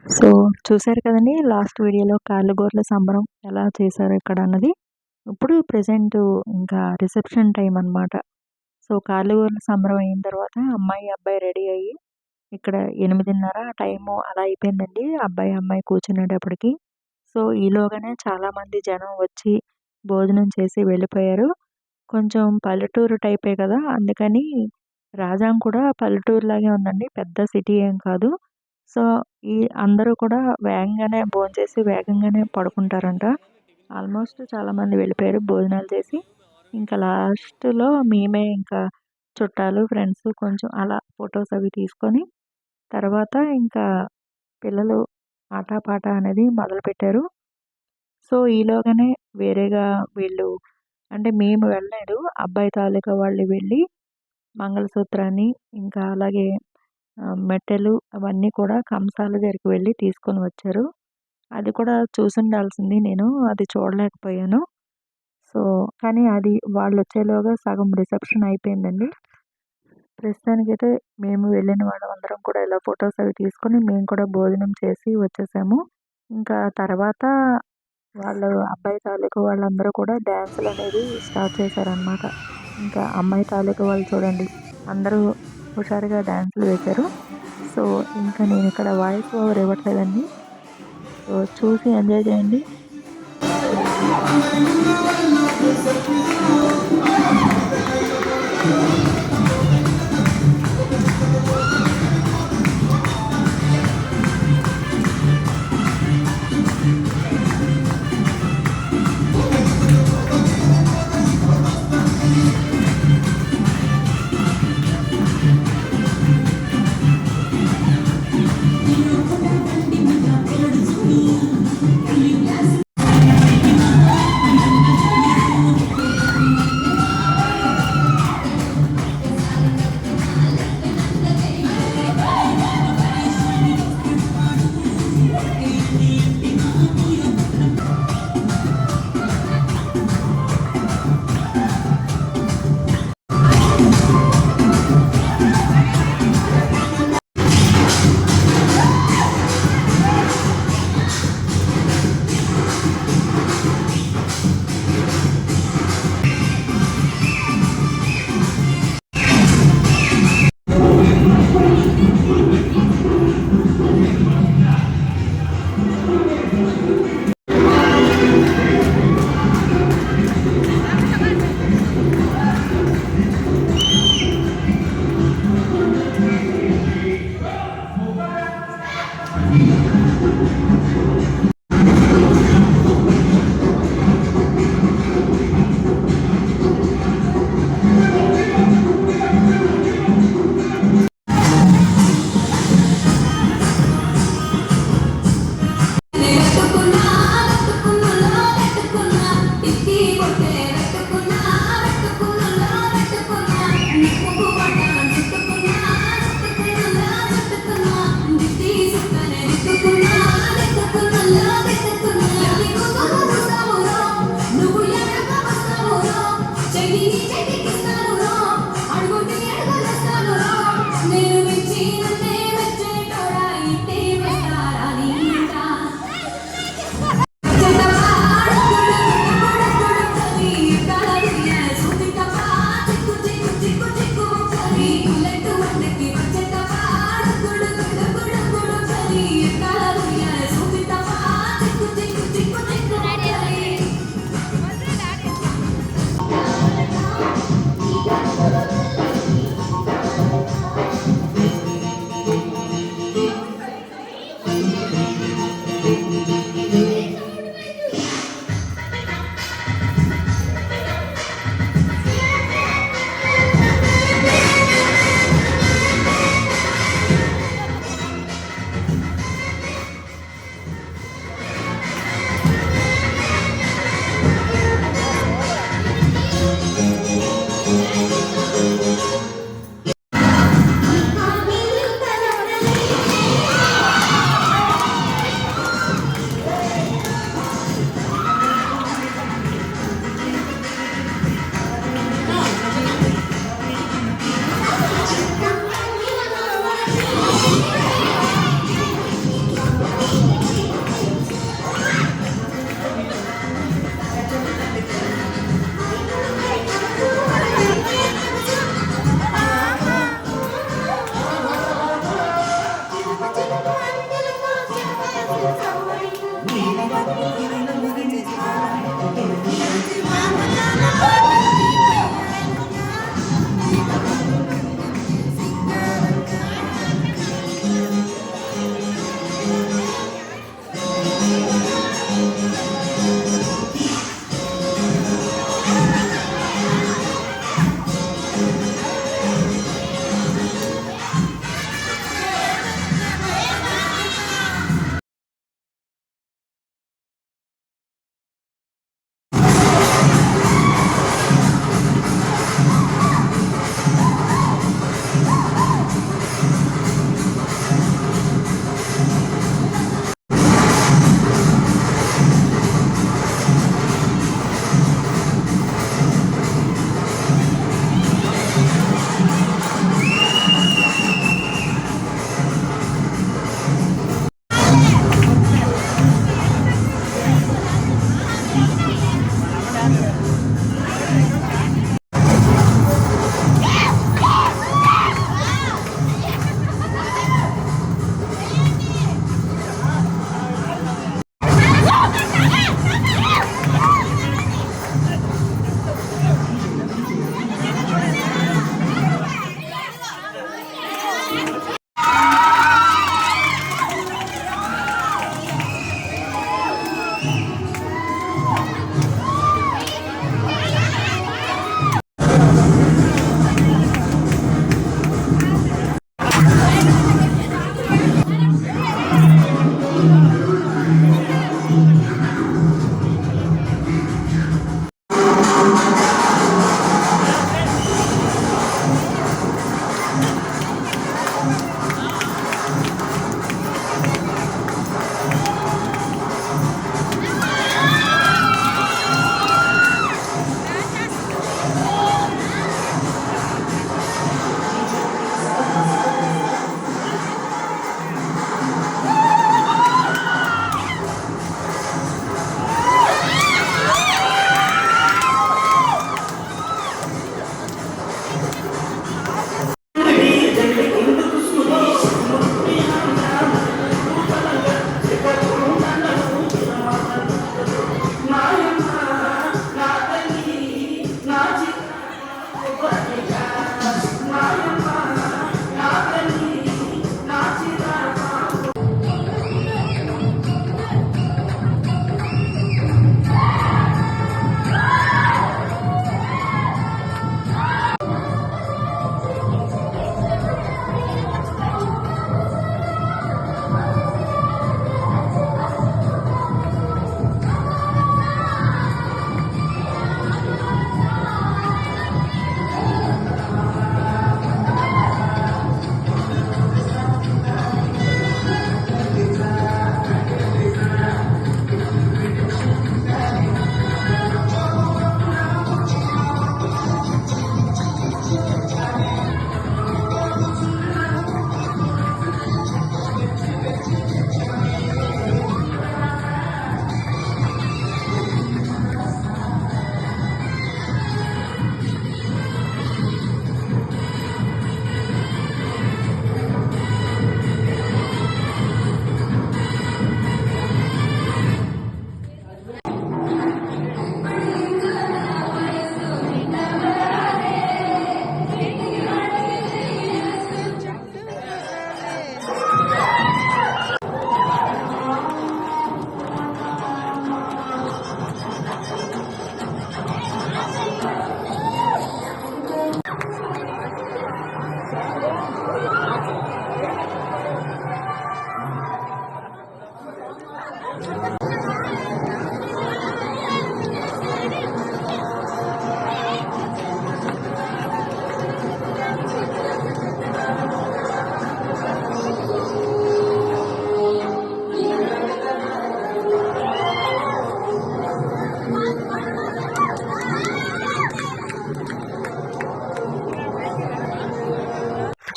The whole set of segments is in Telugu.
సో, చూసారు కదండీ! లాస్ట్ వీడియోలో కాళ్ళగోర్ల సంబరం ఎలా చేశారో ఇక్కడ అన్నది. ఇప్పుడు ప్రెజెంటు ఇంకా రిసెప్షన్ టైమ్ అనమాట. సో, కాళ్ళగోర్ల సంబరం అయిన తర్వాత అమ్మాయి, అబ్బాయి రెడీ అయ్యి ఇక్కడ 8:30 టైము అలా అయిపోయిందండి. అబ్బాయి, అమ్మాయి కూర్చునేటప్పటికి. సో, ఈలోగానే చాలామంది జనం వచ్చి భోజనం చేసి వెళ్ళిపోయారు. కొంచెం పల్లెటూరు టైపే కదా! అందుకని రాజాం కూడా పల్లెటూరులాగే ఉందండి. పెద్ద సిటీ ఏం కాదు. సో, ఈ అందరూ కూడా వేగంగానే భోంచేసి వేగంగానే పడుకుంటారంట. ఆల్మోస్ట్ చాలామంది వెళ్ళిపోయారు భోజనాలు చేసి. ఇంకా లాస్ట్‌లో మేమే ఇంకా చుట్టాలు, ఫ్రెండ్స్ కొంచెం అలా ఫోటోస్ అవి తీసుకొని, తర్వాత ఇంకా పిల్లలు ఆటపాట అనేది మొదలుపెట్టారు. సో, ఈలోగానే వేరేగా వీళ్ళు అంటే మేము వెళ్ళలేదు. అబ్బాయి తాలూకా వాళ్ళు వెళ్ళి మంగళసూత్రాన్ని ఇంకా అలాగే మెట్టెలు అవన్నీ కూడా కంసాల దగ్గరికి వెళ్ళి తీసుకొని వచ్చారు. అది కూడా చూసుండాల్సింది నేను. అది చూడలేకపోయాను. సో, కానీ అది వాళ్ళొచ్చేలోగా సగం రిసెప్షన్ అయిపోయిందండి. ప్రస్తుతానికైతే మేము వెళ్ళిన వాళ్ళమందరం కూడా ఇలా ఫోటోస్ అవి తీసుకొని మేము కూడా భోజనం చేసి వచ్చేసాము. ఇంకా తర్వాత వాళ్ళు అబ్బాయి తాలూకా వాళ్ళందరూ కూడా డాన్సులనేవి స్టార్ట్ చేశారనమాట. ఇంకా అమ్మాయి తాలూకా వాళ్ళు చూడండి అందరూ హుషారుగా డాన్సులు వేశారు. సో, ఇంకా నేనిక్కడ వాయిస్ ఓవర్ ఇవ్వట్లేదండి. సో, చూసి ఎంజాయ్ చేయండి.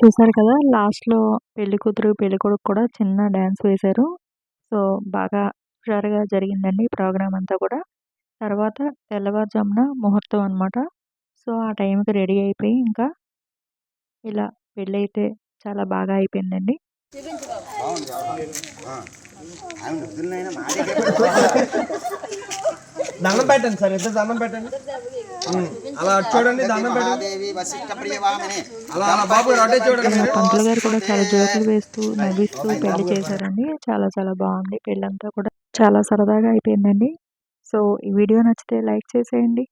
చూసారు కదా లాస్ట్‌లో పెళ్ళికూతురు, పెళ్ళికొడుకు కూడా చిన్న డాన్స్ వేశారు. సో, బాగా హుషారుగా జరిగిందండి ప్రోగ్రామ్ అంతా కూడా. తర్వాత తెల్లవారుజామున ముహూర్తం అనమాట. సో, ఆ టైంకి రెడీ అయిపోయి ఇంకా ఇలా పెళ్ళైతే చాలా బాగా అయిపోయిందండి. దండం పెట్టండి సార్, ఇద్దరు దండం పెట్టండి. అలా చూడండి, దండం పెట్టండి. అలా బాబు అటే చూడండి. పంతులు గారు కూడా చాలా జోకులు వేస్తూ నవ్విస్తూ పెళ్లి చేశారండి. చాలా చాలా బాగుంది. పెళ్ళంతా కూడా చాలా సరదాగా అయిపోయిందండి. సో ఈ వీడియో నచ్చితే లైక్ చేసేయండి.